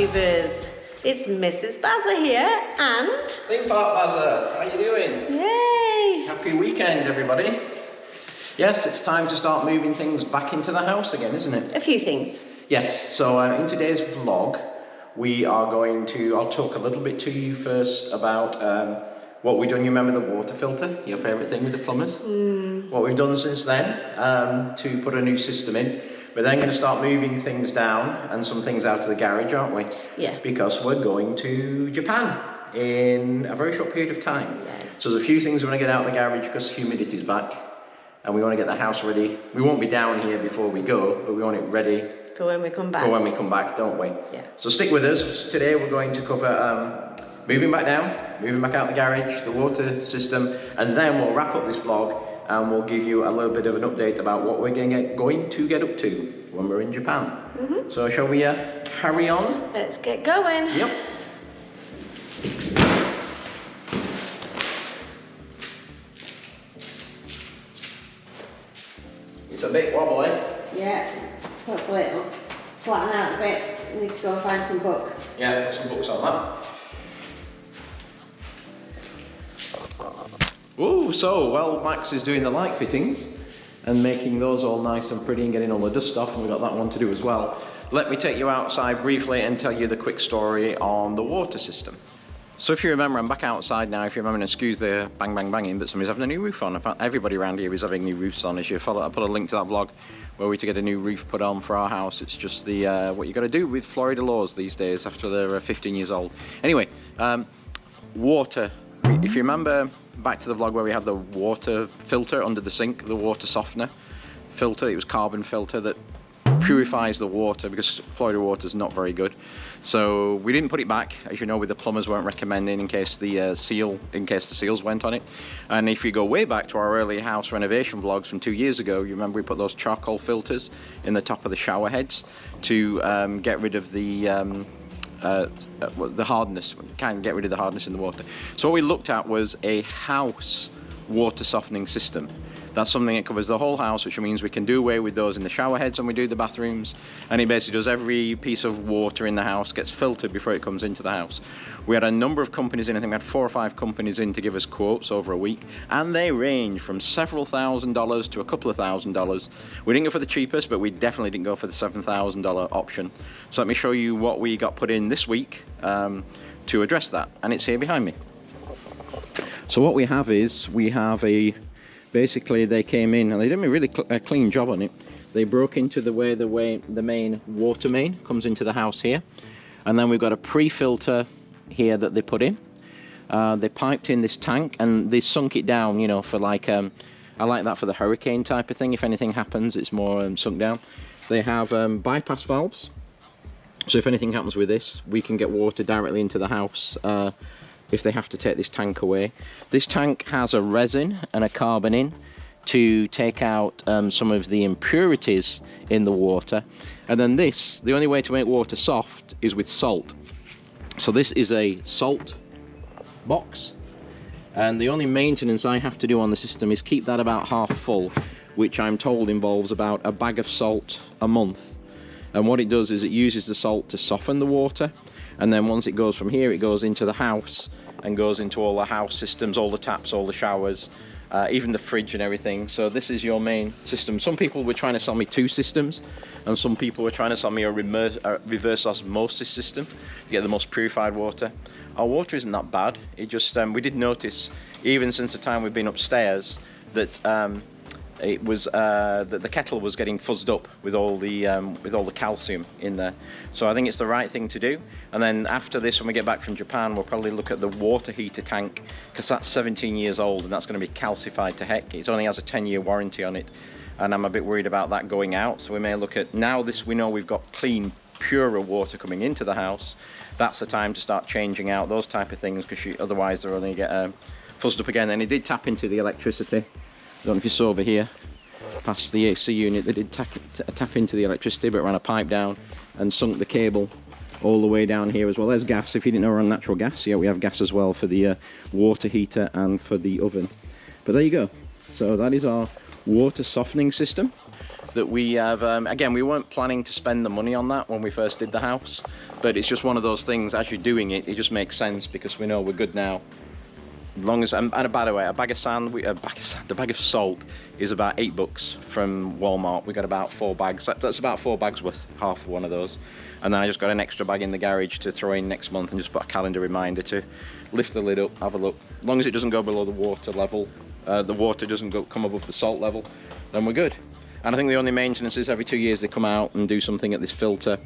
YouTubers. It's Mrs. Bazza here and... Theme Park Bazza, how you doing? Yay! Happy weekend, everybody. Yes, it's time to start moving things back into the house again, isn't it? A few things. Yes, so in today's vlog, we are going to... I'll talk a little bit to you first about what we've done. You remember the water filter, your favourite thing with the plumbers? What we've done since then to put a new system in. We're then going to start moving things down and some things out of the garage, aren't we? Yeah. Because we're going to Japan in a very short period of time. Yeah. So there's a few things we want to get out of the garage because humidity is back. And we want to get the house ready. We won't be down here before we go, but we want it ready for when we come back. For when we come back, don't we? Yeah. So stick with us. Today we're going to cover moving back down, moving back out the garage, the water system, and then we'll wrap up this vlog and we'll give you a little bit of an update about what we're going to get up to when we're in Japan. So shall we carry on? Let's get going. Yep. It's a bit wobbly. Yeah, hopefully it'll flatten out a bit. We need to go find some books. Yeah, put some books on that. Ooh, so, well, Max is doing the light fittings and making those all nice and pretty and getting all the dust off, and we've got that one to do as well. Let me take you outside briefly and tell you the quick story on the water system. So if you remember, I'm back outside now. If you remember, and excuse the bang bang banging, but somebody's having a new roof on. In fact, everybody around here is having new roofs on. As you follow, I put a link to that vlog where we to get a new roof put on for our house. It's just the what you got to do with Florida laws these days after they're 15 years old. Anyway, water. If you remember back to the vlog where we had the water filter under the sink, the water softener filter, it was carbon filter that purifies the water because Florida water is not very good. So we didn't put it back, as you know, with the plumbers weren't recommending in case the seals went on it. And if you go way back to our early house renovation vlogs from 2 years ago, you remember we put those charcoal filters in the top of the shower heads to get rid of the hardness, can get rid of the hardness in the water. So what we looked at was a house water softening system. That's something that covers the whole house, which means we can do away with those in the shower heads when we do the bathrooms, and it basically does every piece of water in the house gets filtered before it comes into the house. We had a number of companies in, I think we had 4 or 5 companies in to give us quotes over a week, and they range from several $1,000s to a couple of $1,000s. We didn't go for the cheapest, but we definitely didn't go for the $7,000 option. So let me show you what we got put in this week to address that, and it's here behind me. So what we have is, we have a, basically they came in and they did a really clean job on it. They broke into the way the main water main comes into the house here, and then we've got a pre-filter here that they put in. They piped in this tank and they sunk it down, you know, for like I like that for the hurricane type of thing. If anything happens, it's more sunk down. They have bypass valves, so if anything happens with this, we can get water directly into the house if they have to take this tank away. This tank has a resin and a carbon in to take out some of the impurities in the water. And then this, the only way to make water soft is with salt. So this is a salt box, and the only maintenance I have to do on the system is keep that about half full, which I'm told involves about a bag of salt a month. And what it does is it uses the salt to soften the water, and then once it goes from here, it goes into the house and goes into all the house systems, all the taps, all the showers, even the fridge and everything. So this is your main system. Some people were trying to sell me 2 systems, and some people were trying to sell me a reverse osmosis system to get the most purified water. Our water isn't that bad. It just we did notice, even since the time we've been upstairs, that it was that the kettle was getting fuzzed up with all the calcium in there. So I think it's the right thing to do. And then after this, when we get back from Japan, we'll probably look at the water heater tank, because that's 17 years old and that's going to be calcified to heck. It only has a 10-year warranty on it, and I'm a bit worried about that going out. So we may look at, now this, we know we've got clean, purer water coming into the house. That's the time to start changing out those type of things, because otherwise they're only get fuzzed up again. And it did tap into the electricity. I don't know if you saw over here, past the AC unit, they did tap into the electricity, but ran a pipe down and sunk the cable all the way down here as well. There's gas. If you didn't know we're on natural gas, yeah, we have gas as well for the water heater and for the oven. But there you go. So that is our water softening system. that we have, again, we weren't planning to spend the money on that when we first did the house, but it's just one of those things, as you're doing it, it just makes sense because we know we're good now. As long as, and by the way, a bag of sand, a bag of salt is about $8 from Walmart. We got about 4 bags. That's about 4 bags worth, half of one of those. And then I just got an extra bag in the garage to throw in next month and just put a calendar reminder to lift the lid up, have a look. As long as it doesn't go below the water level, the water doesn't come above the salt level, then we're good. And I think the only maintenance is every 2 years they come out and do something at this filter,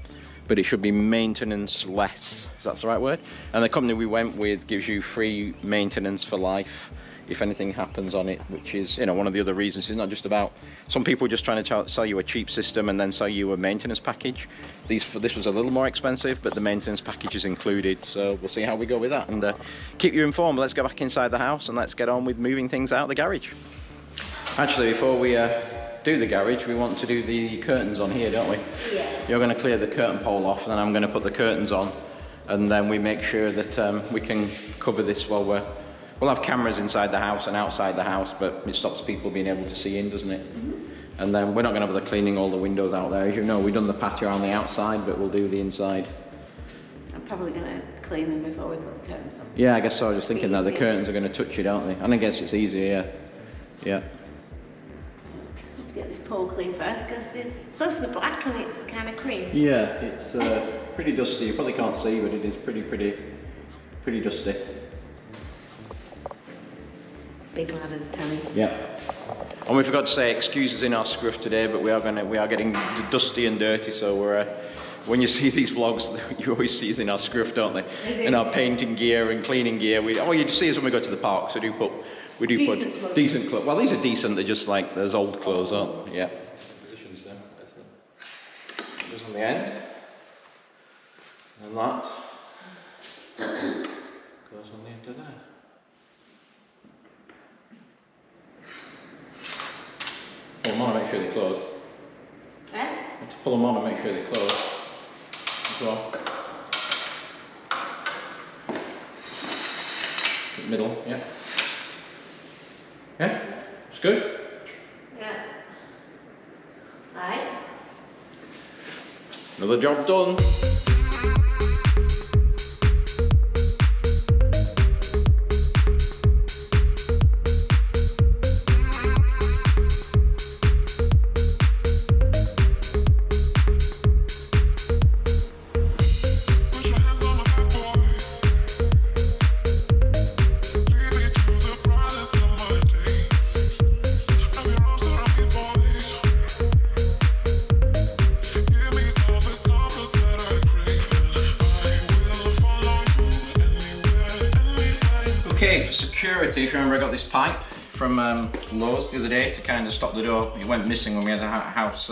but it should be maintenance less, if that's the right word. And the company we went with gives you free maintenance for life if anything happens on it, which is, you know, one of the other reasons. It's not just about, some people are just trying to sell you a cheap system and then sell you a maintenance package. This was a little more expensive, but the maintenance package is included, so we'll see how we go with that and keep you informed. Let's go back inside the house and let's get on with moving things out of the garage. Actually, before we do the garage, we want to do the curtains on here, don't we? Yeah. You're going to clear the curtain pole off and then I'm going to put the curtains on, and then we make sure that we can cover this while we'll have cameras inside the house and outside the house, but it stops people being able to see in, doesn't it? Mm-hmm. And then we're not going to bother cleaning all the windows out there. As you know, we've done the patio on the outside, but we'll do the inside. I'm probably going to clean them before we put the curtains on. Yeah, I guess so. I was just thinking that the curtains are going to touch it, aren't they? And I guess it's easier, yeah. Let's get this pole clean first, because it's supposed to be black and it's kind of cream. Yeah, it's pretty dusty. You probably can't see, but it is pretty dusty. Big ladders, Tony. Yeah. And we forgot to say excuses in our scruff today, but we are getting dusty and dirty, so we're when you see these vlogs, you always see us in our scruff, don't they? In our painting gear and cleaning gear. You see us when we go to the park, so we do put decent clothes. Well, these are decent, they're just like those old clothes, aren't they? Yeah. Positions there. Goes on the end. And that goes on the end of there. Pull them on and make sure they close. Eh? You have to pull them on and make sure they close as well. Middle, yeah. Yeah? It's good? Yeah. Right. Another job done. Okay, for security, if you remember, I got this pipe from Lowe's the other day to kind of stop the door. It went missing when we had the house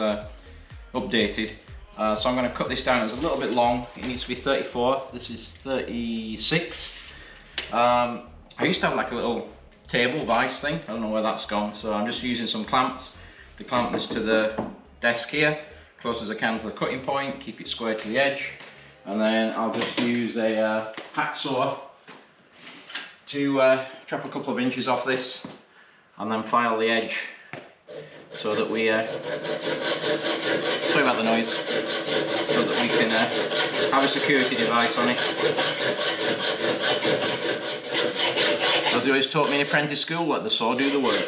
updated. So I'm going to cut this down. It's a little bit long. It needs to be 34. This is 36. I used to have like a little table vise thing. I don't know where that's gone. So I'm just using some clamps to clamp this to the desk here, close as I can to the cutting point, keep it square to the edge. And then I'll just use a hacksaw to chop a couple of inches off this and then file the edge so that we sorry about the noise, so that we can have a security device on it. As they always taught me in apprentice school, let the saw do the work.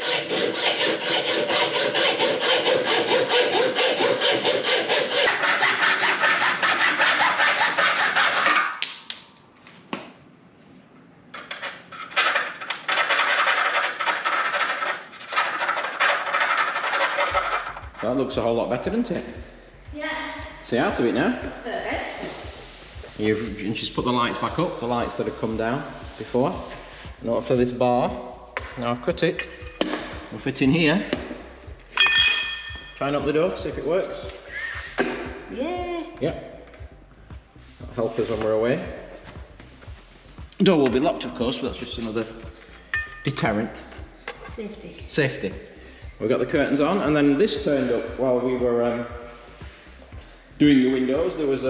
That looks a whole lot better, doesn't it? Yeah. See out of it now. Perfect. You just put the lights back up, the lights that have come down before. And after this bar, now I've cut it, we'll fit in here. Try and open the door, see if it works. Yeah. Yep. That'll help us when we're away. The door will be locked, of course, but that's just another deterrent. Safety. Safety. We've got the curtains on, and then this turned up while we were doing the windows. There was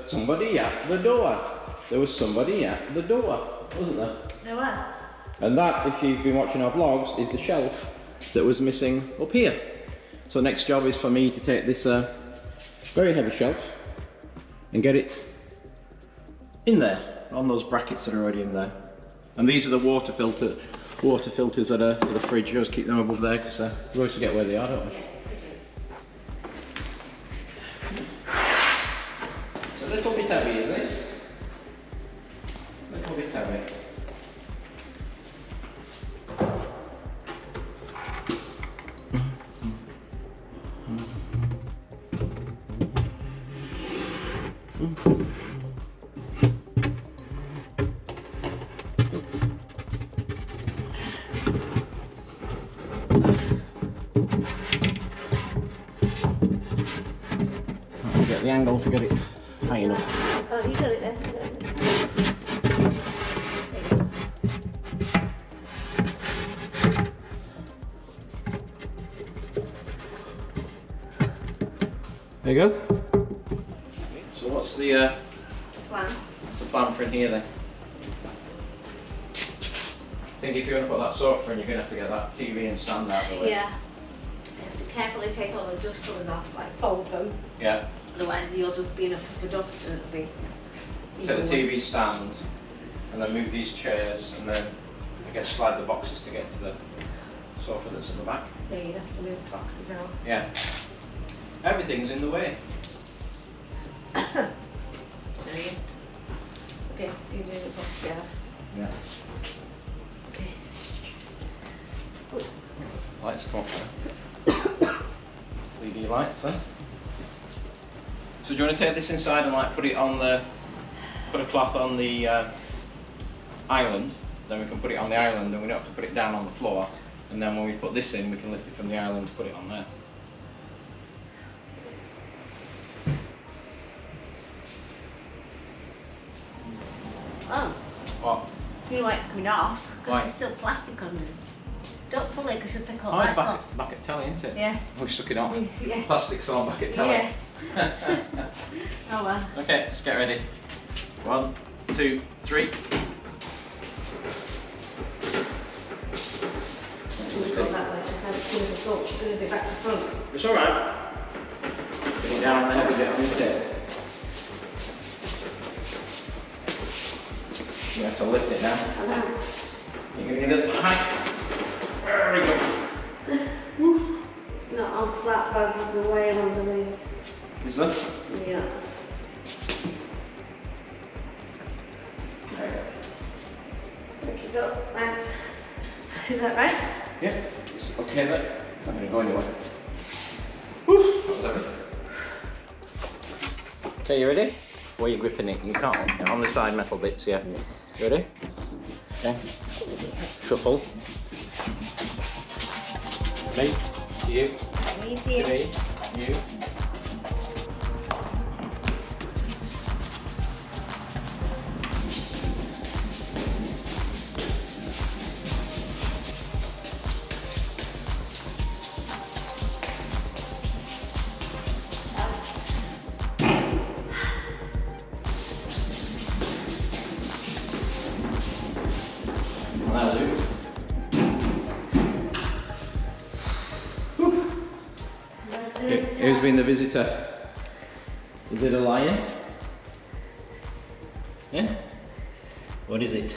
somebody at the door. There was somebody at the door, wasn't there? There was. And that, if you've been watching our vlogs, is the shelf that was missing up here. So the next job is for me to take this very heavy shelf and get it in there, on those brackets that are already in there. And these are the water filters that are for the fridge. You just keep them above there because we always forget where they are, don't we? Yes, It's a little bit heavy, isn't it? A little bit heavy. Get the angle to get it high enough. Oh, you got it there. There you go. So what's the Plan. what's the plan for in here then? I think if you're going to put that sofa in, you're going to have to get that TV and stand out of the way. Yeah. You have to carefully take all the dust covers off, like fold them. Yeah. Otherwise you'll just be in a puff of dust and it'll be... Take the TV stand and then move these chairs and then I guess slide the boxes to get to the sofa that's at the back. Yeah, you'd have to move the boxes out. Yeah. Everything's in the way. There you go. Okay, you do the box together. Yeah. Okay. Lights come off there. LED lights then. So do you want to take this inside and like put it on the, put a cloth on the island, then we can put it on the island and we don't have to put it down on the floor, and then when we put this in we can lift it from the island and put it on there. Oh, What? you know why it's coming off? Why? Because there's still plastic on it. Don't pull it because you'll take all Oh, it's that off. back at telly, isn't it? Yeah. We stuck it on. Yeah. Plastic's on back at telly. Yeah. Oh well. Okay, let's get ready. 1, 2, 3. We'll go that way because I'm going to go a bit back to front. It's alright. Get it down there, we get on with it. You have to lift it now. Hello. You're going to get it height. There we go. It's not on flat bars, there's the way underneath. Is that? Yeah. There you There you go. Is that right? go. Yeah. It's okay there. It's not going to go anywhere. Whew. That was heavy. Okay, you ready? Where are you gripping it? You can't. On the side metal bits, yeah. You ready? Okay. Shuffle. Me, to you, Me to too. me, you. That'll do. Who's been the visitor? Is it a lion? Yeah? What is it?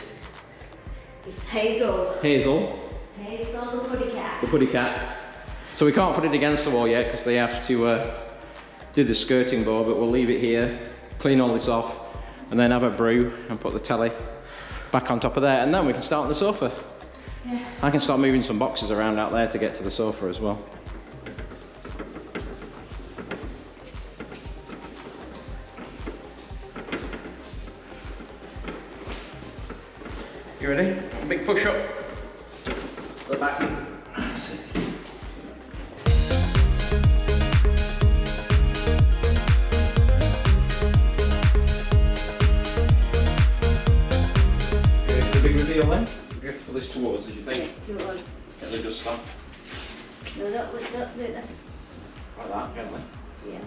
It's Hazel. Hazel, Hazel the putty cat. the putty cat. So we can't put it against the wall yet because they have to do the skirting board, but we'll leave it here, clean all this off, and then have a brew and put the telly back on top of there, and then we can start on the sofa. Yeah. I can start moving some boxes around out there to get to the sofa as well. You ready? A big push up. The back. That's it. Okay, the big reveal then. Drift this towards, as you think. Yeah, towards. Get the dust on. No, don't do that. Like that, gently. Yeah.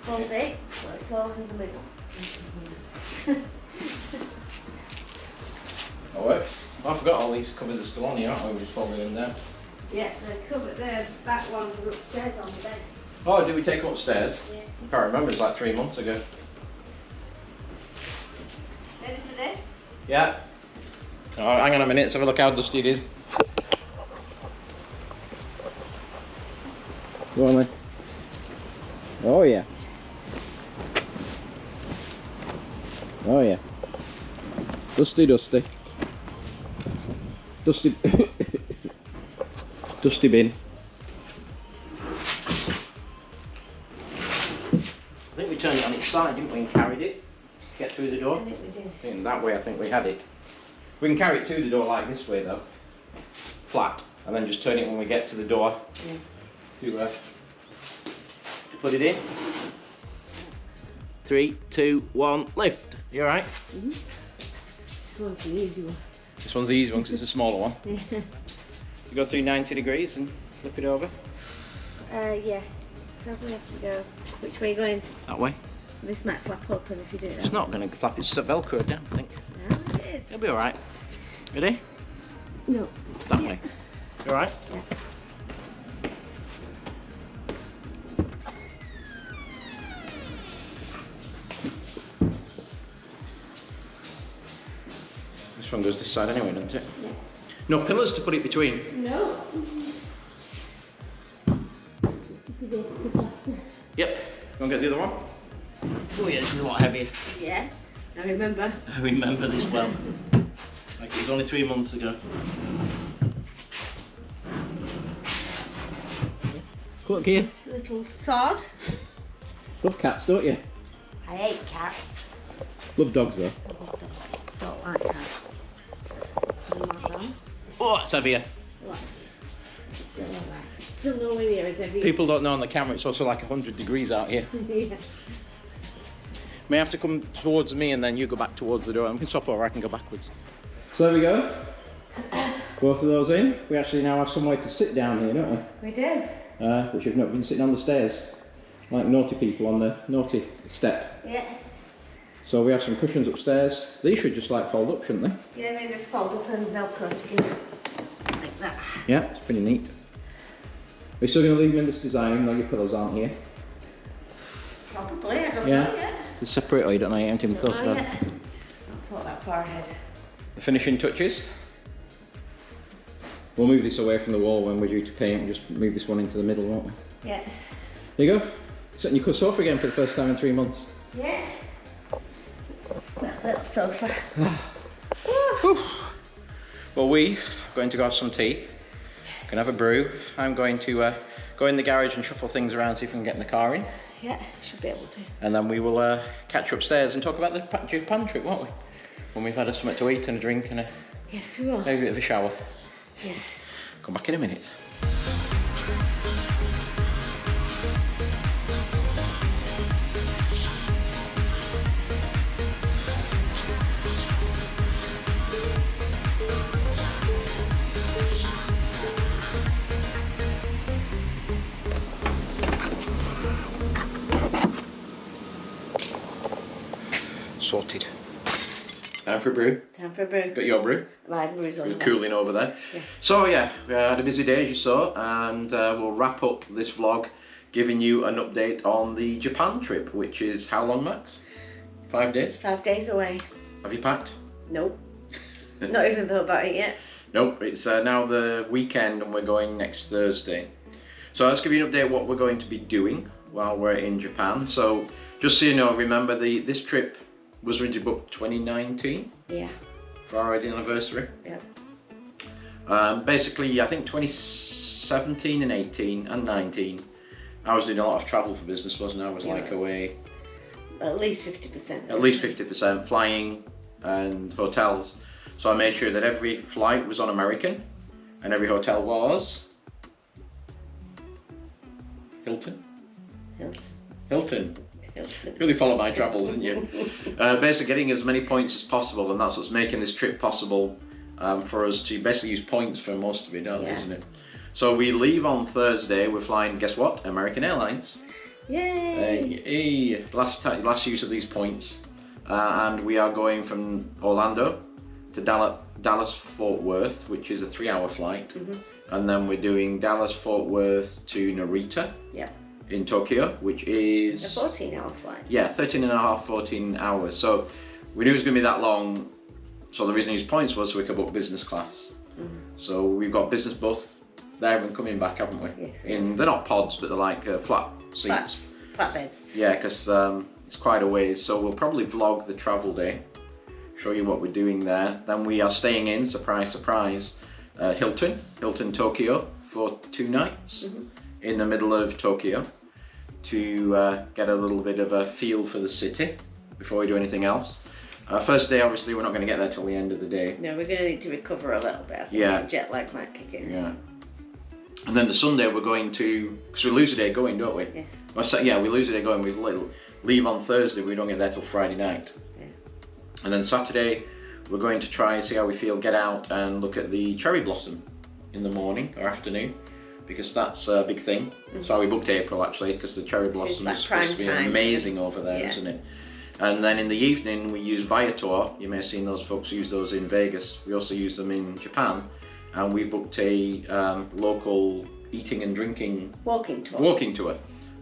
Fold it, so it's all in the middle. That works. Oh, I forgot all these covers are still on here, aren't we? We just folded them down. Yeah, the back ones are upstairs on the bed. Oh, did we take them upstairs? Yeah. I can't remember, it's like 3 months ago. Ready for this? Yeah. Oh, hang on a minute, let's have a look how dusty it is. Go on then. Oh yeah. Oh yeah. Dusty, dusty. Dusty. Dusty bin. I think we turned it on its side, didn't we, and carried it? Get through the door? I think we did. In that way I think we had it. We can carry it to the door like this way though. Flat. And then just turn it when we get to the door. Yeah. To put it in. 3, 2, 1, lift. You alright? Mm-hmm. This one's the easy one. This one's the easy one because it's a smaller one. Yeah. You go through 90 degrees and flip it over. Yeah. So we have to go. Which way are you going? That way. This might flap open if you do it. It's not going to flap, it's velcro down, I think. No, it is. It'll be alright. Ready? No. That way. You alright? Yeah. This one goes this side anyway, doesn't it? Yeah. No pillars to put it between. No. Yep. Go and get the other one. Oh yeah, this is a lot heavier. Yeah. I remember. I remember this well. Like it was only 3 months ago. Look here. Little sod. Love cats, don't you? I hate cats. Love dogs though. I love dogs. Don't like cats. Oh, it's heavier. What? Still nowhere near as heavy. People don't know on the camera it's also like 100 degrees out here. Yeah. May have to come towards me and then you go back towards the door. I can swap over, I can go backwards. So there we go. Both of those in. We actually now have somewhere to sit down here, don't we? We do. Which we've not been sitting on the stairs. Like naughty people on the naughty step. Yeah. So we have some cushions upstairs. These should just like fold up, shouldn't they? Yeah, they just fold up and velcro together. Like that. Yeah, it's pretty neat. We're still going to leave them in this design even though your pillows aren't here. Probably, I don't Yeah. know yet. To separate or you don't know, you haven't even thought about it. Not thought that far ahead. The finishing touches. We'll move this away from the wall when we're due to paint. We'll just move this one into the middle, won't we? Yeah. There you go. Sitting your sofa again for the first time in 3 months. Yeah. That little sofa. Well, we are going to go have some tea. Gonna have a brew. I'm going to go in the garage and shuffle things around, see if we can get in the car in. Yeah, should be able to. And then we will catch you upstairs and talk about the Japan trip, won't we? When we've had something to eat and a drink and Yes, we will. maybe a bit of a shower. Yeah. Come back in a minute. Sorted. Time for a brew. Time for a brew. Got your brew? My brew's on We're there. cooling over there. Yeah. So yeah, we had a busy day as you saw, and we'll wrap up this vlog giving you an update on the Japan trip, which is how long, Max? 5 days? 5 days away. Have you packed? Nope. Not even thought about it yet. Nope, it's now the weekend and we're going next Thursday. So let's give you an update what we're going to be doing while we're in Japan. So just so you know, remember this trip was originally booked 2019 Yeah. for our wedding anniversary. Yep. Basically, I think 2017 and 18 and 19, I was doing a lot of travel for business, wasn't I? I was like away. At least 50%. At least 50% flying and hotels. So I made sure that every flight was on American and every hotel was Hilton. Really follow my travels, didn't you? Basically getting as many points as possible, and that's what's making this trip possible for us to basically use points for most of it, isn't it? So we leave on Thursday, we're flying, guess what? American Airlines. Yay! Last use of these points. And we are going from Orlando to Dallas Fort Worth, which is a 3-hour flight. and then we're doing Dallas, Fort Worth to Narita. Yep. In Tokyo, which is a 14-hour flight. Yeah, 13 and a half, 14 hours. So we knew it was going to be that long. So the reason we used points was so we could book business class. So we've got business both there and coming back, haven't we? Yes. They're not pods, but they're like flat seats. Flat beds. Yeah, because it's quite a ways. So we'll probably vlog the travel day, show you what we're doing there. Then we are staying in, surprise, surprise, Hilton Tokyo for 2 nights in the middle of Tokyo to get a little bit of a feel for the city before we do anything else. First day, obviously, we're not going to get there till the end of the day. No, we're going to need to recover a little bit. I think jet lag might kick in. Yeah. And then the Sunday, we're going to, because we lose a day going, don't we? Yes. Well, yeah, we lose a day going. We leave on Thursday. We don't get there till Friday night. Yeah. And then Saturday, we're going to try and see how we feel, get out and look at the cherry blossom in the morning or afternoon, because that's a big thing. That's why we booked April, actually, because the cherry blossom is supposed to be amazing over there, isn't it? And then in the evening, we use Viator. You may have seen those folks use those in Vegas. We also use them in Japan. And we booked a local eating and drinking walking tour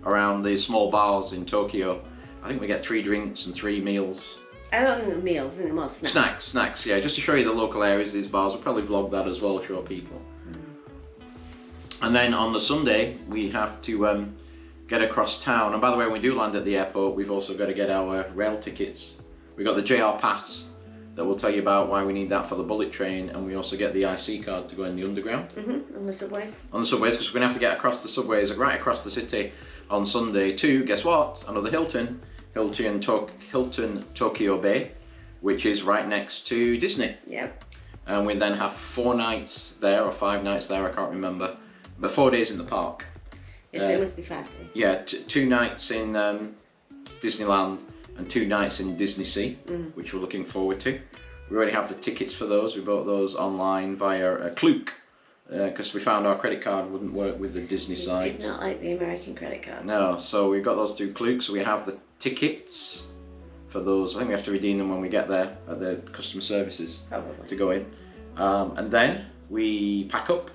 around the small bars in Tokyo. I think we get 3 drinks and 3 meals. I don't think they're meals, I think they're more snacks. Snacks, yeah, just to show you the local areas, these bars. We'll probably vlog that as well, show people. And then on the Sunday, we have to get across town. And by the way, when we do land at the airport, we've also got to get our rail tickets. We got the JR Pass that will tell you about why we need that for the bullet train, and we also get the IC card to go in the underground. On the subways. On the subways, because we're going to have to get across the subways right across the city on Sunday to, guess what, another Hilton Tokyo Bay, which is right next to Disney. Yep. And we then have 4 nights there, or 5 nights there, I can't remember, but 4 days in the park. Yes, it must be 5 days. Yeah, 2 nights in Disneyland and 2 nights in Disney Sea, which we're looking forward to. We already have the tickets for those. We bought those online via Klook, because we found our credit card wouldn't work with the Disney side. Did not like the American credit cards. No, so we got those through Klook, so we have the tickets for those. I think we have to redeem them when we get there at the customer services. Probably. To go in. And then we pack up.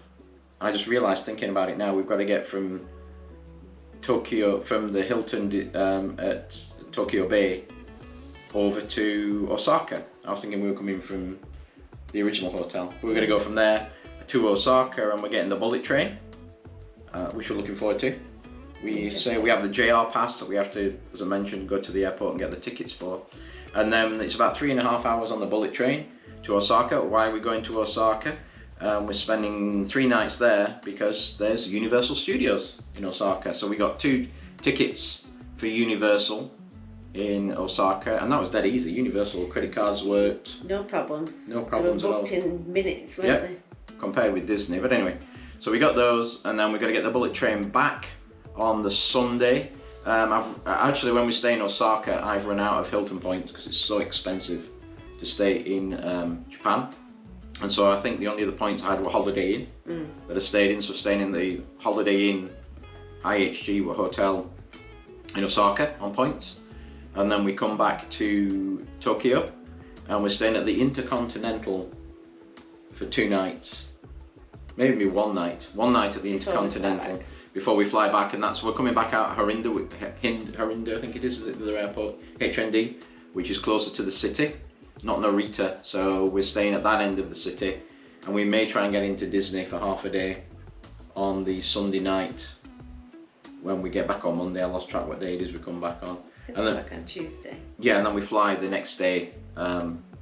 I just realised, thinking about it now, we've got to get from Tokyo, from the Hilton at Tokyo Bay over to Osaka. I was thinking we were coming from the original hotel. We're going to go from there to Osaka, and we're getting the bullet train, which we're looking forward to. We say we have the JR Pass that we have to, as I mentioned, go to the airport and get the tickets for. And then it's about 3.5 hours on the bullet train to Osaka. Why are we going to Osaka? We're spending 3 nights there because there's Universal Studios in Osaka. So we got 2 tickets for Universal in Osaka, and that was dead easy. Universal credit cards worked. No problems. No problems they were booked at all. in minutes, weren't they? Compared with Disney. But anyway, so we got those, and then we're going to get the bullet train back on the Sunday. Actually, when we stay in Osaka, I've run out of Hilton points because it's so expensive to stay in Japan. And so I think the only other points I had were Holiday Inn that I stayed in. So staying in the Holiday Inn IHG hotel in Osaka on points. And then we come back to Tokyo and we're staying at the Intercontinental for 2 nights. Maybe 1 night. 1 night at the Intercontinental before we fly back, and we're coming back out Harinda, I think it is it the airport? HND, which is closer to the city, not Narita, so we're staying at that end of the city, and we may try and get into Disney for half a day on the Sunday night when we get back on Monday. I lost track what day it is we come back on. And then back on Tuesday. Yeah, and then we fly the next day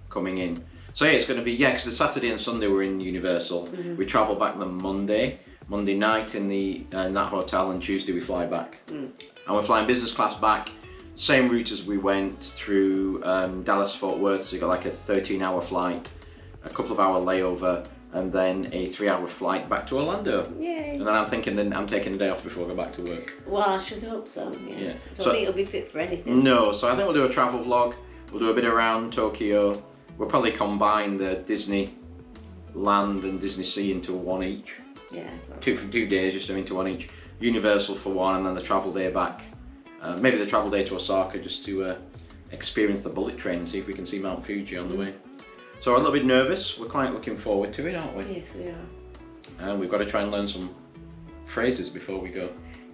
coming in. So yeah, it's going to be, because the Saturday and Sunday we're in Universal. We travel back the Monday night in that hotel, and Tuesday we fly back. And we're flying business class back, same route as we went through Dallas Fort Worth, so you got like a 13-hour flight, a couple of hour layover, and then a 3-hour flight back to Orlando. Yay. And then I'm thinking then I'm taking a day off before I go back to work. Well, I should hope so, yeah. I don't think it'll be fit for anything. No, so I think we'll do a travel vlog. We'll do a bit around Tokyo. We'll probably combine the Disneyland and Disney Sea into 1 each. Yeah. 2 days, just into 1 each. Universal for 1, and then the travel day back. Maybe the travel day to Osaka just to experience the bullet train and see if we can see Mount Fuji on the way. So we're a little bit nervous. We're quite looking forward to it, aren't we? Yes, we are. and we've got to try and learn some phrases before we go.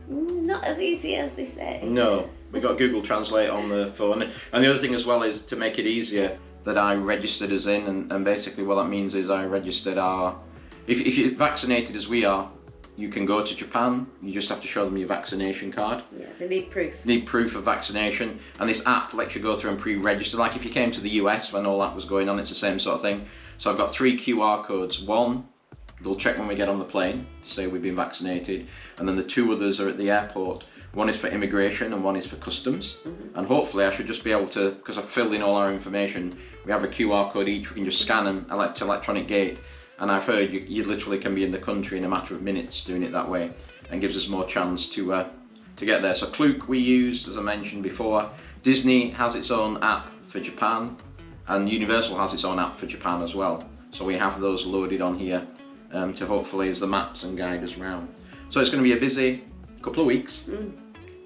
Not as easy as they say. No, we got Google Translate on the phone, and the other thing as well is to make it easier that I registered us in, and basically what that means is I registered our. If you're vaccinated as we are, you can go to Japan. You just have to show them your vaccination card. Yeah, they need proof. Need proof of vaccination, and this app lets you go through and pre-register. Like if you came to the US when all that was going on, it's the same sort of thing. So I've got 3 QR codes. One, they'll check when we get on the plane to say we've been vaccinated, and then the 2 others are at the airport. One is for immigration and one is for customs. And hopefully I should just be able to, because I've filled in all our information, we have a QR code each, we can just scan them to electronic gate. And I've heard you literally can be in the country in a matter of minutes doing it that way, and gives us more chance to get there. So Klook we used, as I mentioned before. Disney has its own app for Japan, and Universal has its own app for Japan as well. So we have those loaded on here to hopefully as the maps and guide us around. So it's going to be a busy couple of weeks.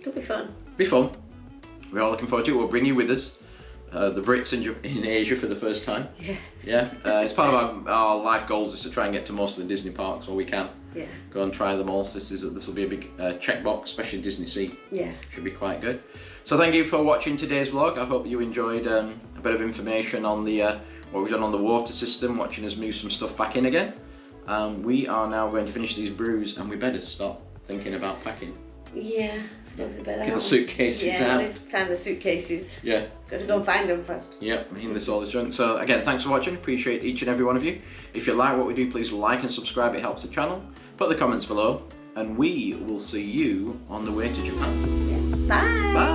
Could be fun. Be fun. We're all looking forward to it. We'll bring you with us. The Brits in Asia for the first time. Yeah. It's part of our life goals is to try and get to most of the Disney parks where we can. Yeah. Go and try them all. So this will be a big checkbox, especially Disney Sea. Yeah. Should be quite good. So thank you for watching today's vlog. I hope you enjoyed a bit of information on the what we've done on the water system, watching us move some stuff back in again. We are now going to finish these brews, and we better start thinking about packing. Yeah, I suppose we better. Get the suitcases out. Yeah, let's find the suitcases. Yeah. Got to go find them first. Yep, in this all is junk. So again, thanks for watching. Appreciate each and every one of you. If you like what we do, please like and subscribe. It helps the channel. Put the comments below, and we will see you on the way to Japan. Yeah. Bye. Bye.